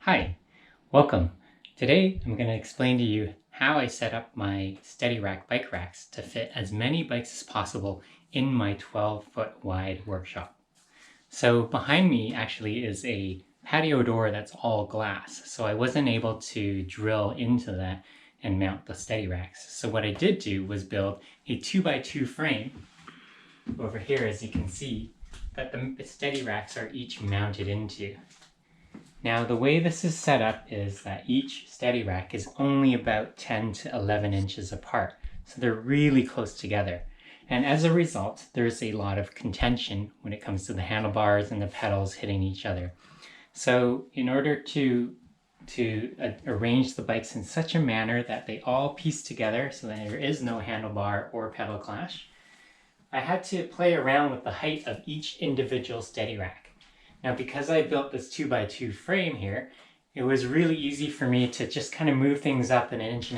Hi, welcome. Today I'm going to explain to you how I set up my SteadyRack bike racks to fit as many bikes as possible in my 12-foot wide workshop. So behind me actually is a patio door that's all glass, so I wasn't able to drill into that and mount the SteadyRacks. So what I did do was build a 2x2 frame over here, as you can see, that the SteadyRacks are each mounted into. Now the way this is set up is that each SteadyRack is only about 10 to 11 inches apart, so they're really close together. And as a result, there's a lot of contention when it comes to the handlebars and the pedals hitting each other. So in order to arrange the bikes in such a manner that they all piece together so that there is no handlebar or pedal clash, I had to play around with the height of each individual SteadyRack. Now, because I built this 2x2 frame here, it was really easy for me to just kind of move things up 1.5 inches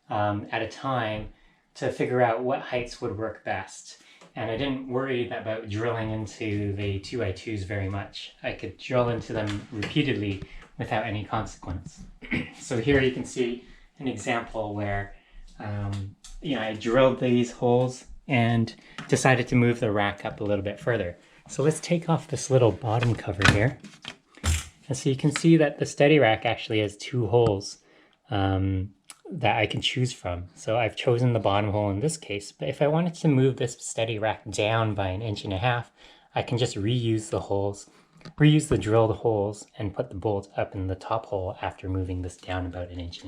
at a time to figure out what heights would work best. And I didn't worry about drilling into the 2x2s very much. I could drill into them repeatedly without any consequence. So here you can see an example where I drilled these holes and decided to move the rack up a little bit further. So let's take off this little bottom cover here. And so you can see that the SteadyRack actually has 2 holes that I can choose from. So I've chosen the bottom hole in this case, but if I wanted to move this SteadyRack down by 1.5 inches, I can just reuse the drilled holes and put the bolt up in the top hole after moving this down about 1.5 inches.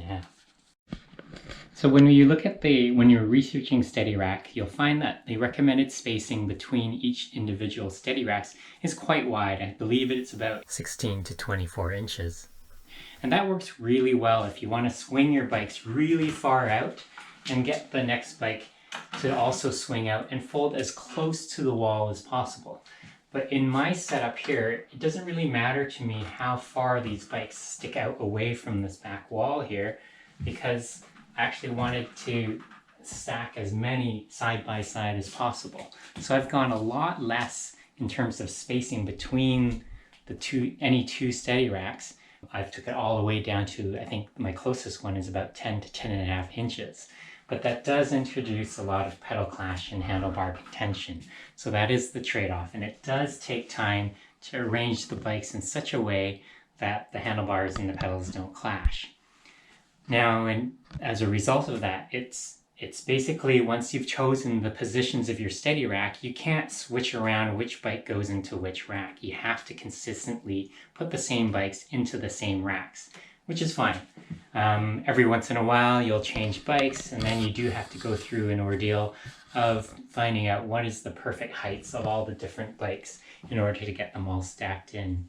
So when you're researching SteadyRack, you'll find that the recommended spacing between each individual SteadyRacks is quite wide. I believe it's about 16 to 24 inches. And that works really well if you want to swing your bikes really far out and get the next bike to also swing out and fold as close to the wall as possible. But in my setup here, it doesn't really matter to me how far these bikes stick out away from this back wall here, because I actually wanted to stack as many side by side as possible. So I've gone a lot less in terms of spacing between any two SteadyRacks. I've took it all the way down to, I think my closest one is about 10 to 10.5 inches. But that does introduce a lot of pedal clash and handlebar contention. So that is the trade-off, and it does take time to arrange the bikes in such a way that the handlebars and the pedals don't clash. Now, and as a result of that, it's basically, once you've chosen the positions of your SteadyRack, you can't switch around which bike goes into which rack. You have to consistently put the same bikes into the same racks, which is fine. Every once in a while, you'll change bikes, and then you do have to go through an ordeal of finding out what is the perfect heights of all the different bikes in order to get them all stacked in.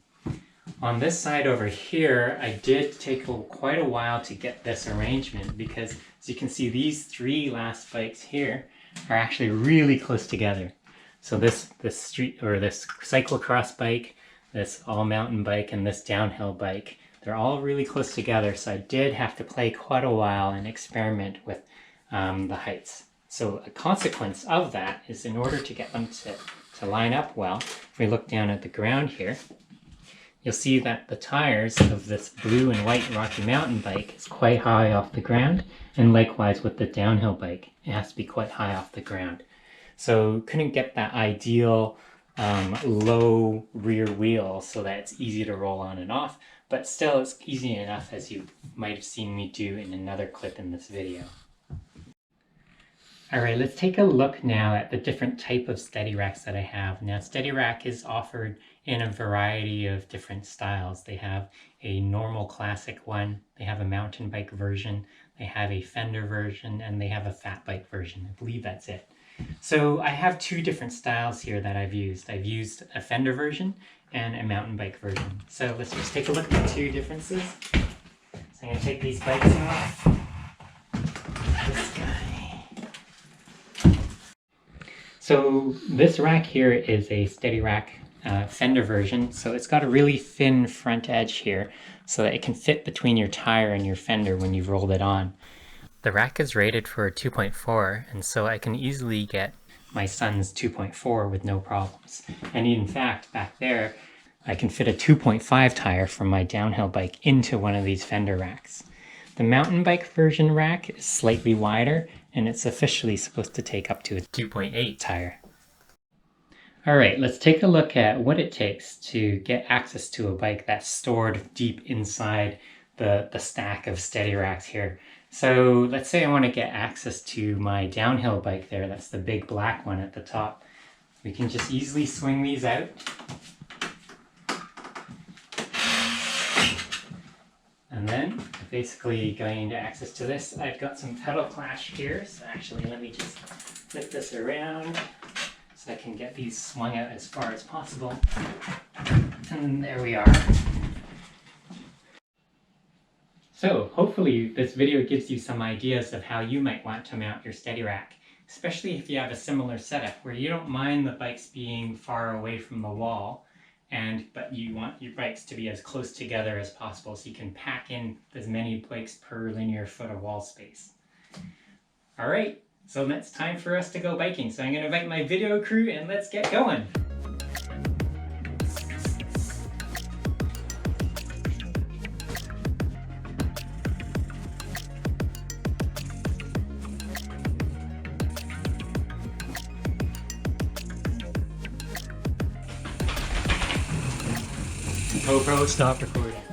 On this side over here, I did take quite a while to get this arrangement because, as you can see, these 3 last bikes here are actually really close together. So this cyclocross bike, this all-mountain bike, and this downhill bike, they're all really close together. So I did have to play quite a while and experiment with the heights. So a consequence of that is, in order to get them to line up well, if we look down at the ground here, you'll see that the tires of this blue and white Rocky Mountain bike is quite high off the ground, and likewise with the downhill bike, it has to be quite high off the ground. So couldn't get that ideal low rear wheel so that it's easy to roll on and off, but still it's easy enough, as you might have seen me do in another clip in this video. Alright, let's take a look now at the different type of steady racks that I have. Now, steady rack is offered in a variety of different styles. They have a normal classic one, they have a mountain bike version, they have a fender version, and they have a fat bike version. I believe that's it. So I have two different styles here that I've used. I've used a fender version and a mountain bike version. So let's just take a look at the two differences. So I'm going to take these bikes off. This guy. So this rack here is a steady rack fender version. So it's got a really thin front edge here so that it can fit between your tire and your fender when you've rolled it on. The rack is rated for 2.4, and so I can easily get my son's 2.4 with no problems. And in fact, back there, I can fit a 2.5 tire from my downhill bike into one of these fender racks. The mountain bike version rack is slightly wider, and it's officially supposed to take up to a 2.8 tire. Alright, let's take a look at what it takes to get access to a bike that's stored deep inside the stack of steady racks here. So let's say I want to get access to my downhill bike there, that's the big black one at the top. We can just easily swing these out. And then, basically going to access to this, I've got some pedal clash here, so actually let me just flip this around so I can get these swung out as far as possible. And there we are. So hopefully this video gives you some ideas of how you might want to mount your steady rack, especially if you have a similar setup where you don't mind the bikes being far away from the wall, but you want your bikes to be as close together as possible so you can pack in as many bikes per linear foot of wall space. Alright, so it's time for us to go biking. So I'm going to invite my video crew and let's get going. GoPro, stop recording.